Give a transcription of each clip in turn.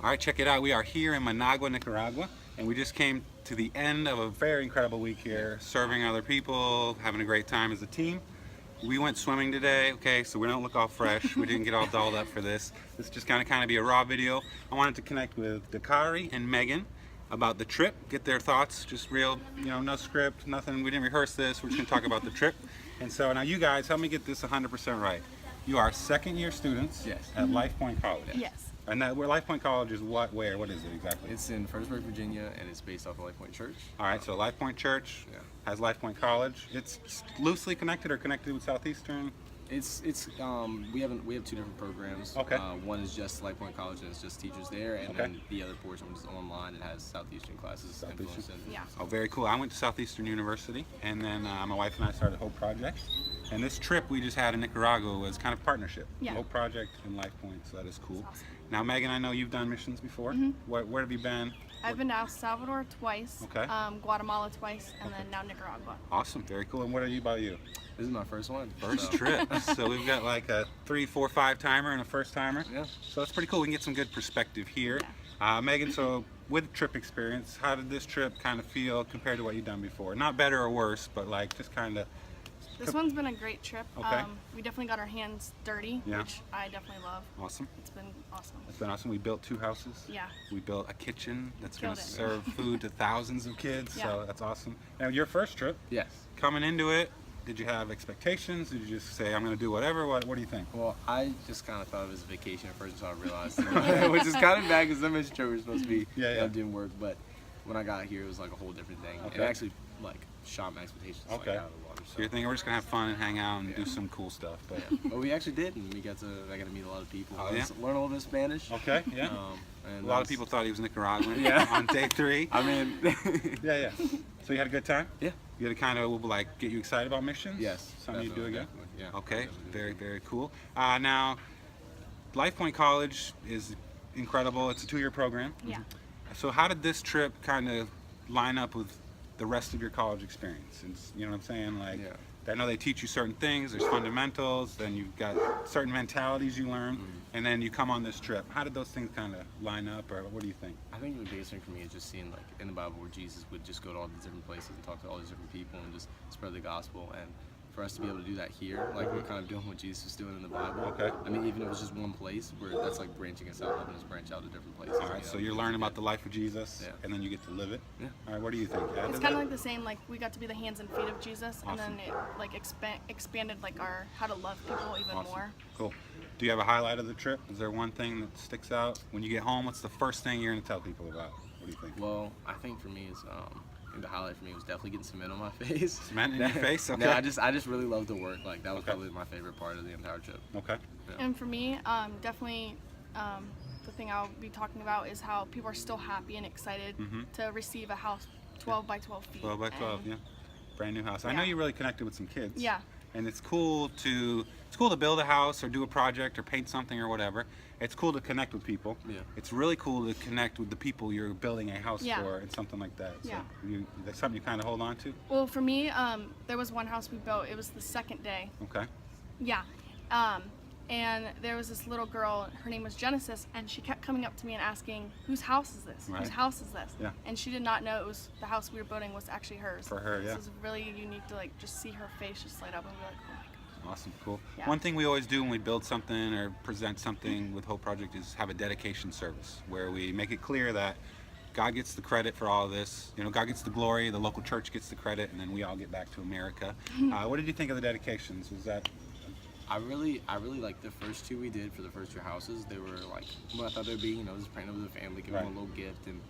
All right, check it out. We are here in Managua, Nicaragua, and we just came to the end of a very incredible week here, serving other people, having a great time as a team. We went swimming today, okay, so we don't look all fresh. We didn't get all dolled up for this. This is just kind of be a raw video. I wanted to connect with Dakari and Megan about the trip, get their thoughts, just real, no script, nothing. We didn't rehearse this. We're just going to talk about the trip. And so now you guys, help me get this 100% right. You are second-year students at Lifepoint College. Yes. And where Lifepoint College is what is it exactly? It's in Fredericksburg, Virginia, and it's based off of Lifepoint Church. All right, so Lifepoint Church has Lifepoint College. It's loosely connected or connected with Southeastern? We have two different programs. Okay. One is just Lifepoint College and it's just teachers there, and then the other portion is online. It has Southeastern classes. Oh, very cool. I went to Southeastern University, and then my wife and I started Hope Project. And this trip we just had in Nicaragua was kind of partnership. Yeah. Hope Project and Lifepoint, so that is cool. That's awesome. Now, Megan, I know you've done missions before. Where have you been? I've been to El Salvador twice, Okay. Guatemala twice, and then now Nicaragua. Awesome, very cool. And what about you? This is my first one. First trip. So we've got like a 3, 4, 5 timer and a first timer. Yeah. So that's pretty cool. We can get some good perspective here. Yeah. Megan, so with trip experience, how did this trip kind of feel compared to what you've done before? Not better or worse, but like just kind of. This one's been a great trip. Okay. We definitely got our hands dirty, which I definitely love. Awesome. It's been awesome. It's been awesome. We built 2 houses. Yeah. We built a kitchen that's going to Killed it. serve food to thousands of kids. Yeah. So that's awesome. Now, your first trip, Yes. coming into it, did you have expectations? Did you just say, I'm going to do whatever? What do you think? Well, I just kind of thought it was a vacation at first until I realized, which is kind of bad because I'm in church, we're supposed to be doing work. But when I got here, it was like a whole different thing. Okay. It actually like shot my expectations like, out of the water. So you're thinking we're just going to have fun and hang out and do some cool stuff. But we actually did, and I got to meet a lot of people. Oh, Learn a little bit of Spanish. Okay, yeah. And a lot of people thought he was Nicaraguan on day 3. I mean, yeah. So you had a good time? Yeah. You had to kind of like get you excited about missions? Yes. Something you do again? Yeah. Okay, very, very cool. Now, Lifepoint College is incredible. It's a 2-year program. Yeah. So how did this trip kind of line up with the rest of your college experience? And, you know what I'm saying? Like, I know they teach you certain things. There's fundamentals. Then you've got certain mentalities you learn, and then you come on this trip. How did those things kind of line up, or what do you think? I think the biggest thing for me is just seeing like in the Bible where Jesus would just go to all these different places and talk to all these different people and just spread the gospel. And for us to be able to do that here, like we're kind of doing what Jesus was doing in the Bible. Okay. I mean, even if it's just one place, where that's like branching us out, helping us branch out to different places. All right, so you're learning about the life of Jesus, and then you get to live it. Yeah. All right, what do you think? It's kind of like the same, like we got to be the hands and feet of Jesus, and then it like expanded like our how to love people even more. Cool. Do you have a highlight of the trip? Is there one thing that sticks out? When you get home, what's the first thing you're going to tell people about? What do you think? Well, I think for me is the highlight for me was definitely getting cement on my face. Cement in your face? Okay. No, I just really loved the work. Like that was probably my favorite part of the entire trip. Okay. Yeah. And for me, definitely the thing I'll be talking about is how people are still happy and excited to receive a house 12 by 12 feet. 12 by 12, brand new house. I know you really connected with some kids. Yeah. And it's cool to build a house or do a project or paint something or whatever. It's cool to connect with people. Yeah. It's really cool to connect with the people you're building a house for and something like that. So that's something you kind of hold on to? Well, for me, there was one house we built. It was the second day. Okay. Yeah. And there was this little girl, her name was Genesis, and she kept coming up to me and asking, whose house is this? Right. Whose house is this? Yeah. And she did not know it was the house we were building was actually hers. For her, yeah. So it was really unique to like just see her face just light up and be like, oh my God. Awesome, cool. Yeah. One thing we always do when we build something or present something with Hope Project is have a dedication service where we make it clear that God gets the credit for all of this. God gets the glory, the local church gets the credit, and then we all get back to America. What did you think of the dedications? Was that... I really liked the first 2 we did for the first 2 houses. They were like, well, I thought they'd be, just praying over the family, give them a little gift, and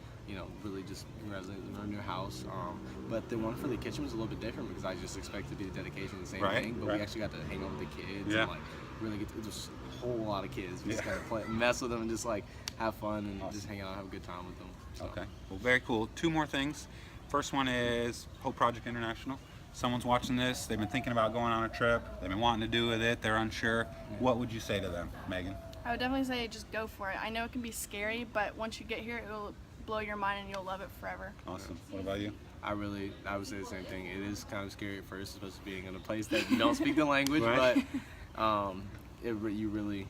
really just congratulate them on their new house. But the one for the kitchen was a little bit different because I just expected to be the dedication, the same thing. But we actually got to hang out with the kids and like really get to just a whole lot of kids. We just kind of mess with them and just like have fun and just hang out and have a good time with them. So. Okay, well, very cool. 2 more things. First one is Hope Project International. Someone's watching this, they've been thinking about going on a trip, they've been wanting to do with it, they're unsure. What would you say to them, Megan? I would definitely say just go for it. I know it can be scary, but once you get here, it will blow your mind and you'll love it forever. Awesome. What about you? I would say the same thing. It is kind of scary at first, especially being in a place that you don't speak the language, but you really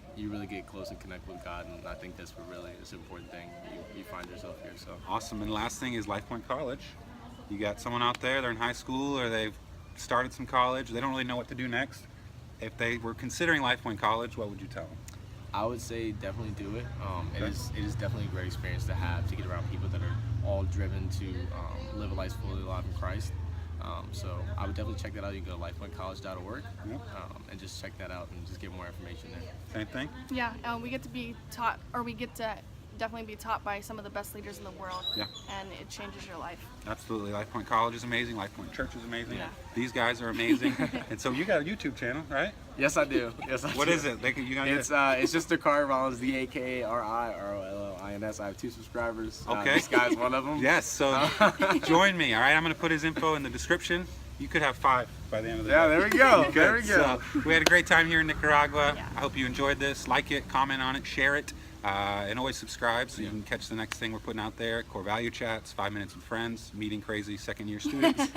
get close and connect with God, and I think that's what really is an important thing. You find yourself here. So Awesome. And last thing is Lifepoint College. You got someone out there, they're in high school or they've started some college, they don't really know what to do next. If they were considering Lifepoint College, what would you tell them? I would say definitely do it. Okay. It is definitely a great experience to have, to get around people that are all driven to live a life fully alive in Christ. So I would definitely check that out. You can go to lifepointcollege.org Yep. and just check that out and just get more information there. Same thing? Yeah, we get to be taught, or we get to definitely be taught by some of the best leaders in the world. Yeah. And it changes your life. Absolutely. Lifepoint College is amazing. Lifepoint Church is amazing. Yeah. These guys are amazing. And so you got a YouTube channel, right? Yes, I do. Yes, I do. What is it? You gonna It's just Dakari Rollins, DAKARIROLLINS. I have 2 subscribers. Okay. This guy's one of them. Yes, so join me, all right? I'm going to put his info in the description. You could have 5 by the end of the Yeah, day. there we go. Good. There we go. So, we had a great time here in Nicaragua. Yeah. I hope you enjoyed this. Like it, comment on it, share it, and always subscribe so you can catch the next thing we're putting out there. Core value chats, 5 minutes with friends, meeting crazy second-year students,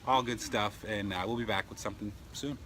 all good stuff. And we'll be back with something soon.